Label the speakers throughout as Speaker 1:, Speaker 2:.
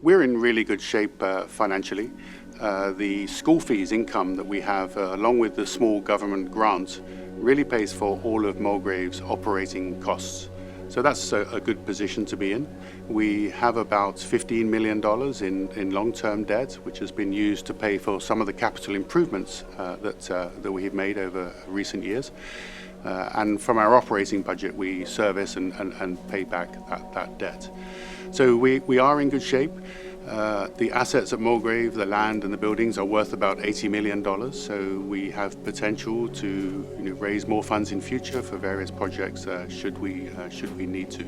Speaker 1: We're in really good shape financially. The school fees income that we have, along with the small government grant, really pays for all of Mulgrave's operating costs. So that's a good position to be in. We have about $15 million in long-term debt, which has been used to pay for some of the capital improvements that we have made over recent years. And from our operating budget, we service and pay back that debt. So we are in good shape. The assets at Mulgrave, the land and the buildings, are worth about $80 million. So we have potential to raise more funds in future for various projects should we need to.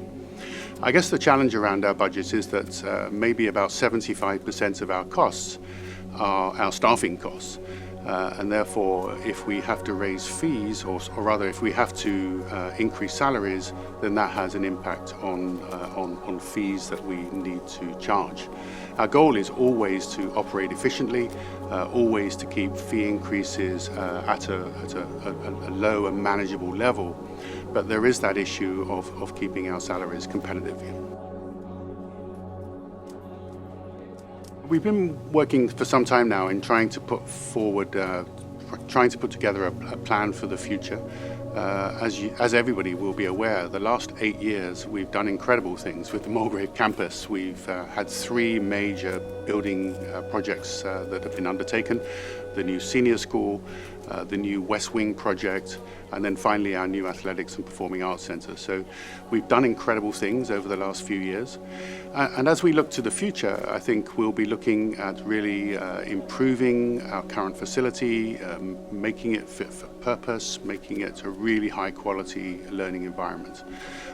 Speaker 1: I guess the challenge around our budget is that maybe about 75% of our costs are our staffing costs. And therefore, if we have to raise fees, or rather if we have to increase salaries, then that has an impact on fees that we need to charge. Our goal is always to operate efficiently, always to keep fee increases at a low and manageable level, but there is that issue of keeping our salaries competitive. We've been working for some time now in trying to put together a plan for the future. As everybody will be aware, the last 8 years we've done incredible things with the Mulgrave campus. We've had 3 major building projects that have been undertaken: the new senior school, the new West Wing project, and then finally our new Athletics and Performing Arts Centre. So we've done incredible things over the last few years. And as we look to the future, I think we'll be looking at really improving our current facility, making it fit for purpose, making it a really high quality learning environment.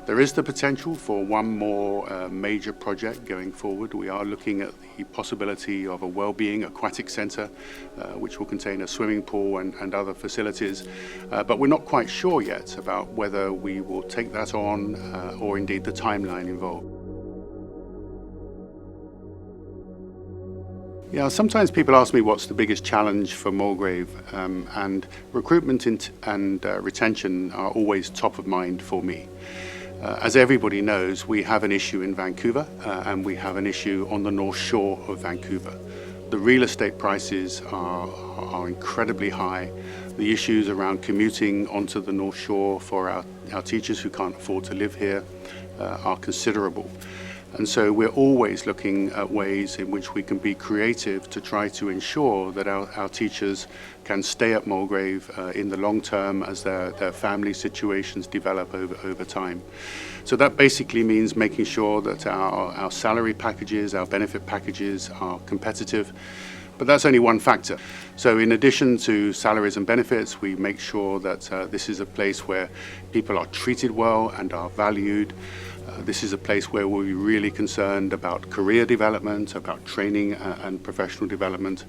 Speaker 1: There is the potential for one more major project going forward. We are looking at the possibility of a well-being aquatic centre, which will contain a swimming pool and other facilities, but we're not quite sure yet about whether we will take that on or indeed the timeline involved. Yeah, sometimes people ask me what's the biggest challenge for Mulgrave, and recruitment and retention are always top of mind for me. As everybody knows, we have an issue in Vancouver and we have an issue on the North Shore of Vancouver. The real estate prices are incredibly high. The issues around commuting onto the North Shore for our teachers who can't afford to live here are considerable. And so we're always looking at ways in which we can be creative to try to ensure that our teachers can stay at Mulgrave in the long term as their family situations develop over time. So that basically means making sure that our salary packages, our benefit packages are competitive. But that's only one factor. So in addition to salaries and benefits, we make sure that this is a place where people are treated well and are valued. This is a place where we're really concerned about career development, about training and professional development.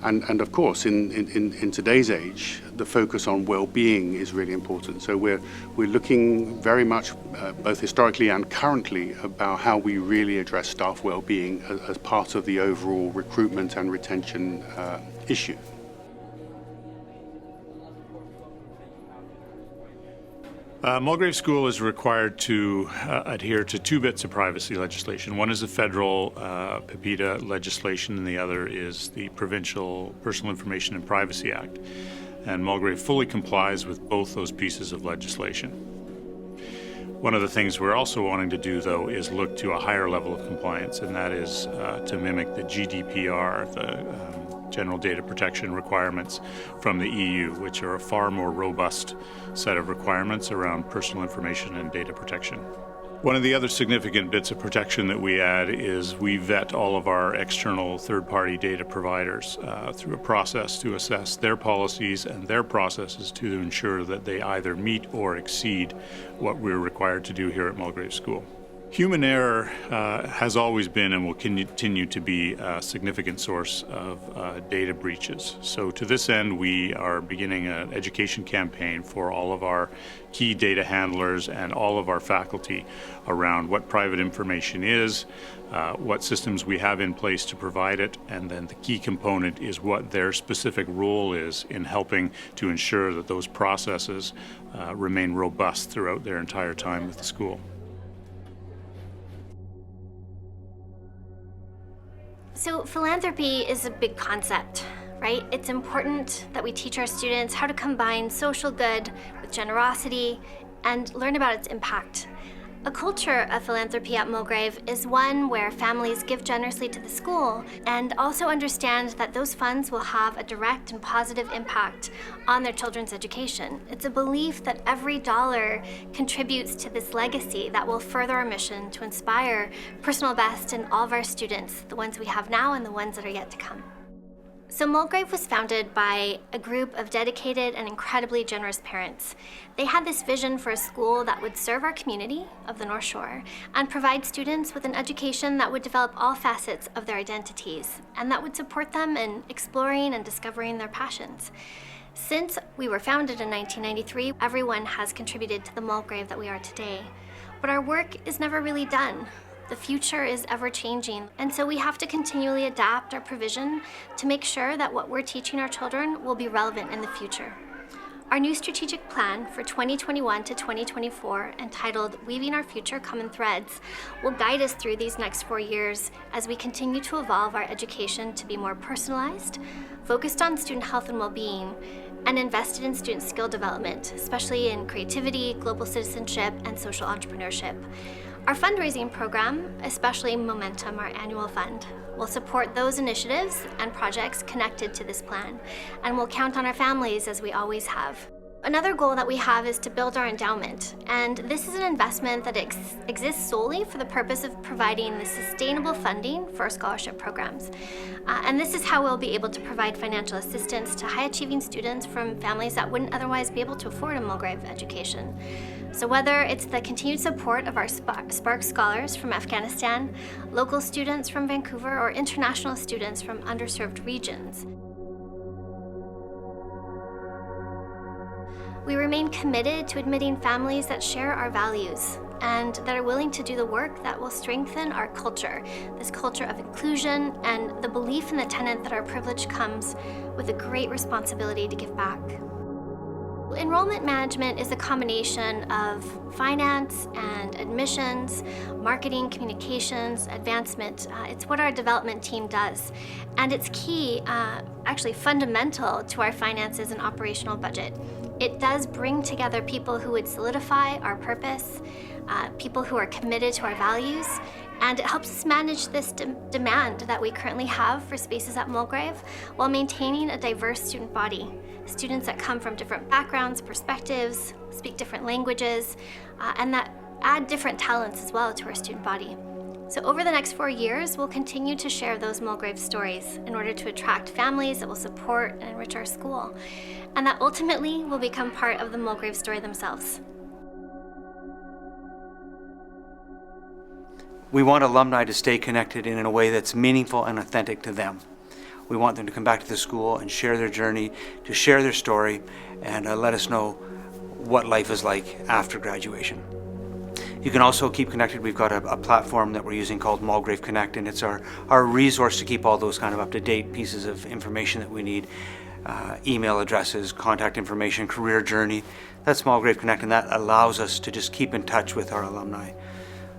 Speaker 1: And of course, in today's age, the focus on well-being is really important. So we're looking very much, both historically and currently, about how we really address staff well-being as part of the overall recruitment and retention issue.
Speaker 2: Mulgrave School is required to adhere to 2 bits of privacy legislation. One is the federal PIPEDA legislation, and the other is the provincial Personal Information and Privacy Act. And Mulgrave fully complies with both those pieces of legislation. One of the things we're also wanting to do, though, is look to a higher level of compliance, and that is to mimic the GDPR, the General Data Protection requirements from the EU, which are a far more robust set of requirements around personal information and data protection. One of the other significant bits of protection that we add is we vet all of our external third-party data providers through a process to assess their policies and their processes to ensure that they either meet or exceed what we're required to do here at Mulgrave School. Human error has always been and will continue to be a significant source of data breaches. So to this end, we are beginning an education campaign for all of our key data handlers and all of our faculty around what private information is, what systems we have in place to provide it, and then the key component is what their specific role is in helping to ensure that those processes remain robust throughout their entire time with the school.
Speaker 3: So philanthropy is a big concept, right? It's important that we teach our students how to combine social good with generosity and learn about its impact. A culture of philanthropy at Mulgrave is one where families give generously to the school and also understand that those funds will have a direct and positive impact on their children's education. It's a belief that every dollar contributes to this legacy that will further our mission to inspire personal best in all of our students, the ones we have now and the ones that are yet to come. So Mulgrave was founded by a group of dedicated and incredibly generous parents. They had this vision for a school that would serve our community of the North Shore and provide students with an education that would develop all facets of their identities and that would support them in exploring and discovering their passions. Since we were founded in 1993, everyone has contributed to the Mulgrave that we are today. But our work is never really done. The future is ever-changing, and so we have to continually adapt our provision to make sure that what we're teaching our children will be relevant in the future. Our new strategic plan for 2021 to 2024, entitled Weaving Our Future Common Threads, will guide us through these next 4 years as we continue to evolve our education to be more personalized, focused on student health and well-being, and invested in student skill development, especially in creativity, global citizenship, and social entrepreneurship. Our fundraising program, especially Momentum, our annual fund, will support those initiatives and projects connected to this plan, and we'll count on our families as we always have. Another goal that we have is to build our endowment, and this is an investment that exists solely for the purpose of providing the sustainable funding for our scholarship programs. And this is how we'll be able to provide financial assistance to high-achieving students from families that wouldn't otherwise be able to afford a Mulgrave education. So whether it's the continued support of our Spark Scholars from Afghanistan, local students from Vancouver, or international students from underserved regions, we remain committed to admitting families that share our values and that are willing to do the work that will strengthen our culture, this culture of inclusion and the belief in the tenet that our privilege comes with a great responsibility to give back. Enrollment management is a combination of finance and admissions, marketing, communications, advancement. It's what our development team does. And it's key, actually fundamental to our finances and operational budget. It does bring together people who would solidify our purpose, people who are committed to our values, and it helps us manage this demand that we currently have for spaces at Mulgrave while maintaining a diverse student body. Students that come from different backgrounds, perspectives, speak different languages, and that add different talents as well to our student body. So over the next 4 years, we'll continue to share those Mulgrave stories in order to attract families that will support and enrich our school, and that ultimately will become part of the Mulgrave story themselves.
Speaker 4: We want alumni to stay connected in a way that's meaningful and authentic to them. We want them to come back to the school and share their journey, to share their story, and let us know what life is like after graduation. You can also keep connected. We've got a platform that we're using called Mulgrave Connect, and it's our resource to keep all those kind of up-to-date pieces of information that we need. Email addresses, contact information, career journey. That's Mulgrave Connect, and that allows us to just keep in touch with our alumni.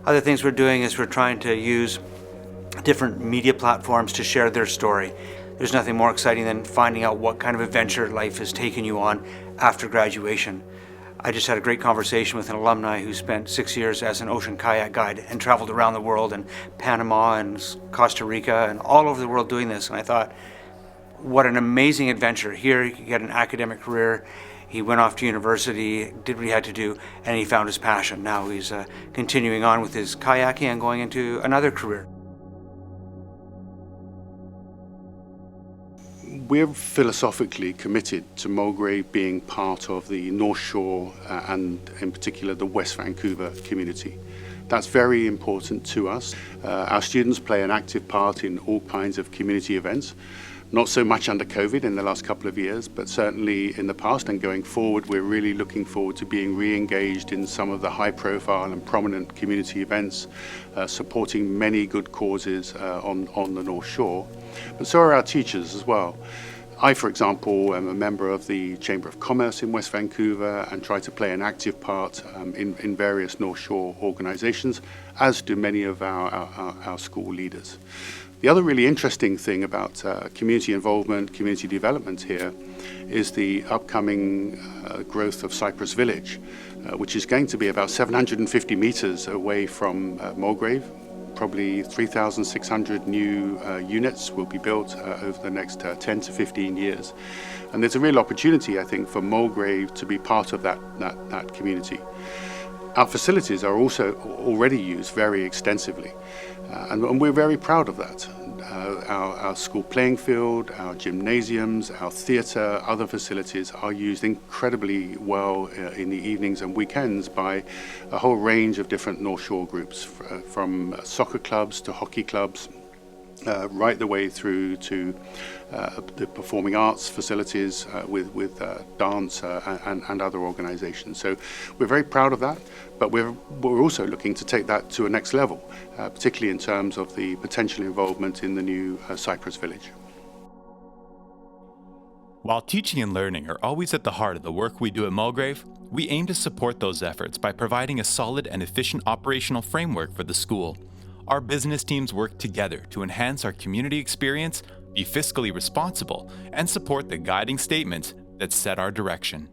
Speaker 4: Other things we're doing is we're trying to use different media platforms to share their story. There's nothing more exciting than finding out what kind of adventure life has taken you on after graduation. I just had a great conversation with an alumni who spent 6 years as an ocean kayak guide and traveled around the world in Panama and Costa Rica and all over the world doing this. And I thought, what an amazing adventure. Here he could get an academic career. He went off to university, did what he had to do, and he found his passion. Now he's continuing on with his kayaking and going into another career.
Speaker 1: We're philosophically committed to Mulgrave being part of the North Shore and in particular the West Vancouver community. That's very important to us. Our students play an active part in all kinds of community events. Not so much under COVID in the last couple of years, but certainly in the past and going forward, we're really looking forward to being re-engaged in some of the high-profile and prominent community events, supporting many good causes on the North Shore. But so are our teachers as well. I, for example, am a member of the Chamber of Commerce in West Vancouver and try to play an active part in various North Shore organisations, as do many of our school leaders. The other really interesting thing about community involvement, community development here, is the upcoming growth of Cypress Village, which is going to be about 750 metres away from Mulgrave. Probably 3,600 new units will be built over the next 10 to 15 years. And there's a real opportunity, I think, for Mulgrave to be part of that community. Our facilities are also already used very extensively, and we're very proud of that. Our school playing field, our gymnasiums, our theatre, other facilities are used incredibly well in the evenings and weekends by a whole range of different North Shore groups, from soccer clubs to hockey clubs, right the way through to the performing arts facilities with dance and other organisations. So we're very proud of that, but we're also looking to take that to a next level, particularly in terms of the potential involvement in the new Cypress Village.
Speaker 5: While teaching and learning are always at the heart of the work we do at Mulgrave, we aim to support those efforts by providing a solid and efficient operational framework for the school. Our business teams work together to enhance our community experience, be fiscally responsible, and support the guiding statements that set our direction.